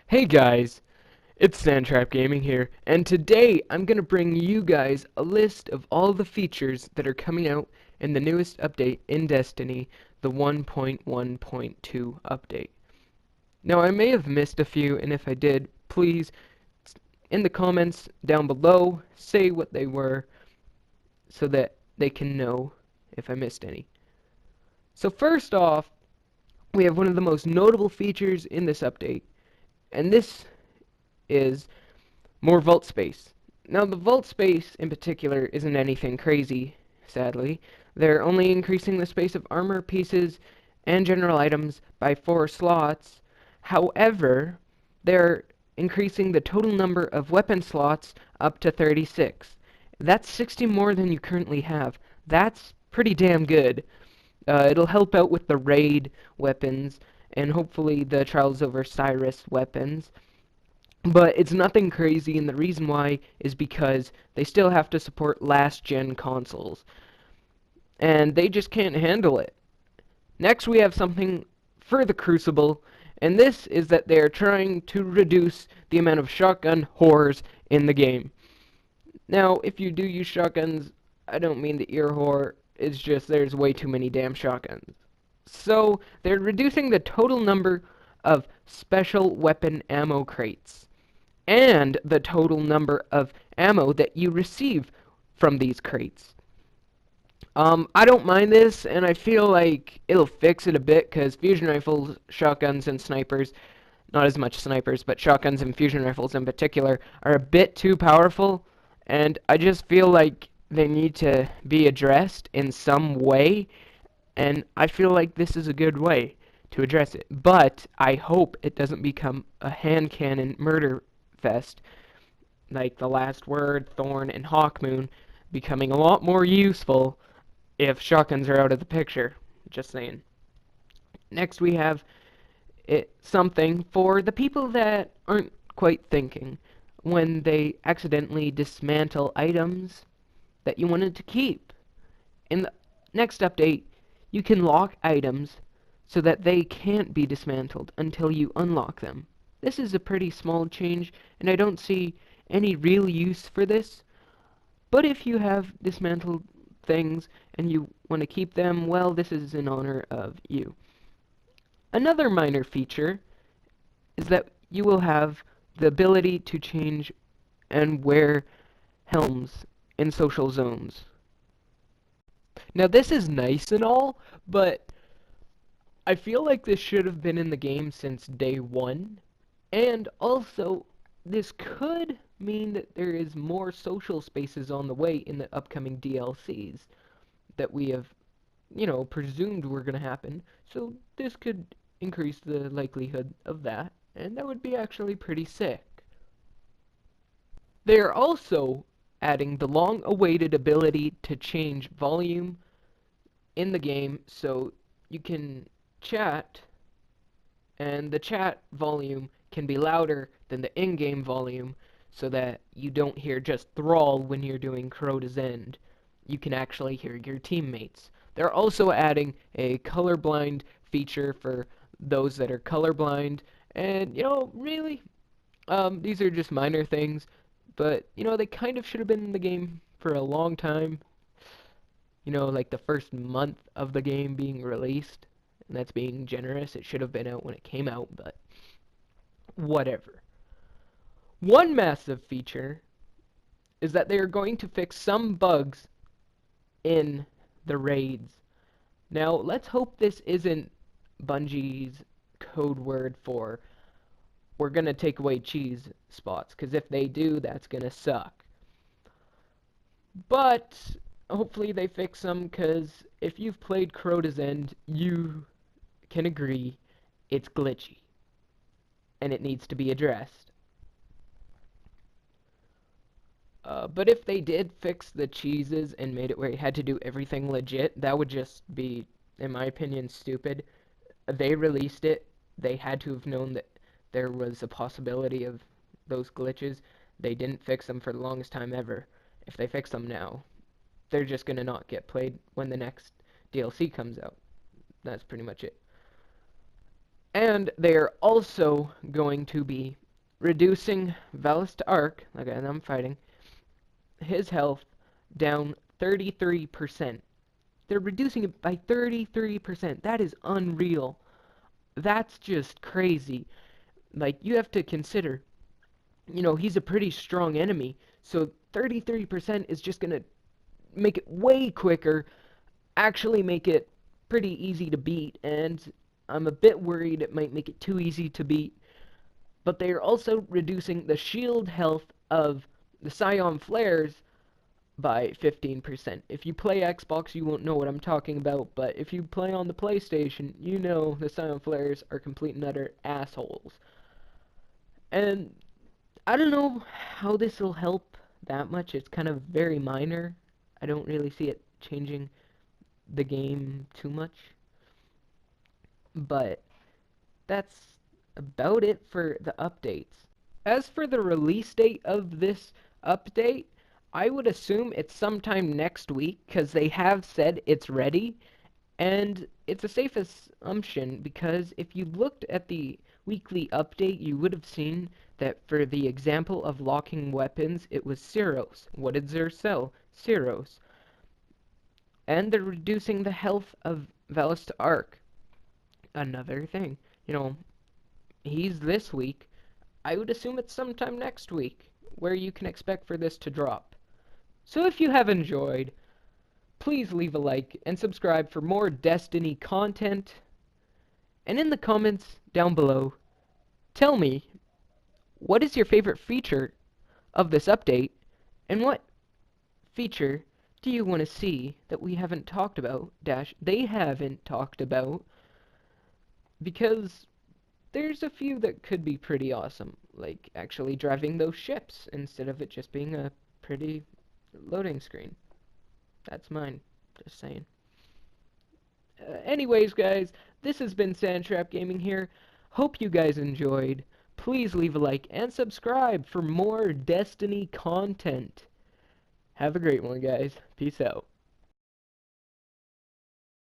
Hey guys, it's Sandtrap Gaming here, and today I'm going to bring you guys a list of all the features that are coming out in the newest update in Destiny, the 1.1.2 update. Now I may have missed a few, and if I did, please, in the comments down below, say what they were so that they can know if I missed any. So first off, we have one of the most notable features in this update, and this is more vault space. Now, the vault space in particular isn't anything crazy, sadly. They're only increasing the space of armor pieces and general items by 4 slots. However, they're increasing the total number of weapon slots up to 36. That's 60 more than you currently have. That's pretty damn good. It'll help out with the raid weapons and hopefully the Trials of Osiris weapons. But it's nothing crazy, and the reason why is because they still have to support last-gen consoles, and they just can't handle it. Next, we have something for the Crucible, and this is that they're trying to reduce the amount of shotgun whores in the game. Now, if you do use shotguns, I don't mean the ear whore, it's just there's way too many damn shotguns. So, they're reducing the total number of special weapon ammo crates and the total number of ammo that you receive from these crates. I don't mind this, and I feel like it'll fix it a bit, because fusion rifles, shotguns, and snipers, not as much snipers, but shotguns and fusion rifles in particular, are a bit too powerful, and I just feel like they need to be addressed in some way, and I feel like this is a good way to address it. But I hope it doesn't become a hand cannon murder fest like The Last Word, Thorn, and Hawkmoon, becoming a lot more useful if shotguns are out of the picture. Just saying. Next we have something for the people that aren't quite thinking when they accidentally dismantle items that you wanted to keep. In the next update, you can lock items so that they can't be dismantled until you unlock them. This is a pretty small change, and I don't see any real use for this. But if you have dismantled things and you want to keep them, well, this is in honor of you. Another minor feature is that you will have the ability to change and wear helms in social zones. Now, this is nice and all, but I feel like this should have been in the game since day one. And also, this could mean that there is more social spaces on the way in the upcoming DLCs that we have, presumed were going to happen. So this could increase the likelihood of that, and that would be actually pretty sick. They are also adding the long-awaited ability to change volume in the game so you can chat and the chat volume can be louder than the in-game volume so that you don't hear just Thrall when you're doing Crota's End. You can actually hear your teammates. They're also adding a colorblind feature for those that are colorblind, and, really, these are just minor things, but, they kind of should have been in the game for a long time. Like the first month of the game being released, and that's being generous. It should have been out when it came out, but whatever. One massive feature is that they are going to fix some bugs in the raids. Now, let's hope this isn't Bungie's code word for we're going to take away cheese spots, because if they do, that's going to suck. But hopefully they fix them, because if you've played Crota's End, you can agree it's glitchy and it needs to be addressed. But if they did fix the cheeses and made it where you had to do everything legit, that would just be, in my opinion, stupid. They released it. They had to have known that there was a possibility of those glitches. They didn't fix them for the longest time ever. If they fix them now, they're just going to not get played when the next DLC comes out. That's pretty much it. And they are also going to be reducing Valis Arc, the guy that I'm fighting, his health down 33%. They're reducing it by 33%. That is unreal. That's just crazy. Like, you have to consider, he's a pretty strong enemy. So 33% is just going to make it way quicker, actually make it pretty easy to beat. And I'm a bit worried it might make it too easy to beat. But they are also reducing the shield health of the Scion Flares by 15%. If you play Xbox, you won't know what I'm talking about, but if you play on the PlayStation, you know the Scion Flares are complete and utter assholes. And I don't know how this will help that much. It's kind of very minor. I don't really see it changing the game too much. But that's about it for the updates. As for the release date of this update, I would assume it's sometime next week because they have said it's ready. And it's a safe assumption because if you looked at the weekly update, you would have seen that for the example of locking weapons, it was Cyros. What did Xur sell? Cyros. And they're reducing the health of Valis Arc. Another thing. He's this week. I would assume it's sometime next week where you can expect for this to drop. So if you have enjoyed, please leave a like and subscribe for more Destiny content. And in the comments down below, tell me, what is your favorite feature of this update, and what feature do you want to see that we haven't talked about, they haven't talked about, because there's a few that could be pretty awesome, like actually driving those ships instead of it just being a pretty loading screen. That's mine, just saying. Anyways, guys, this has been Sandtrap Gaming here. Hope you guys enjoyed. Please leave a like and subscribe for more Destiny content. Have a great one, guys. Peace out.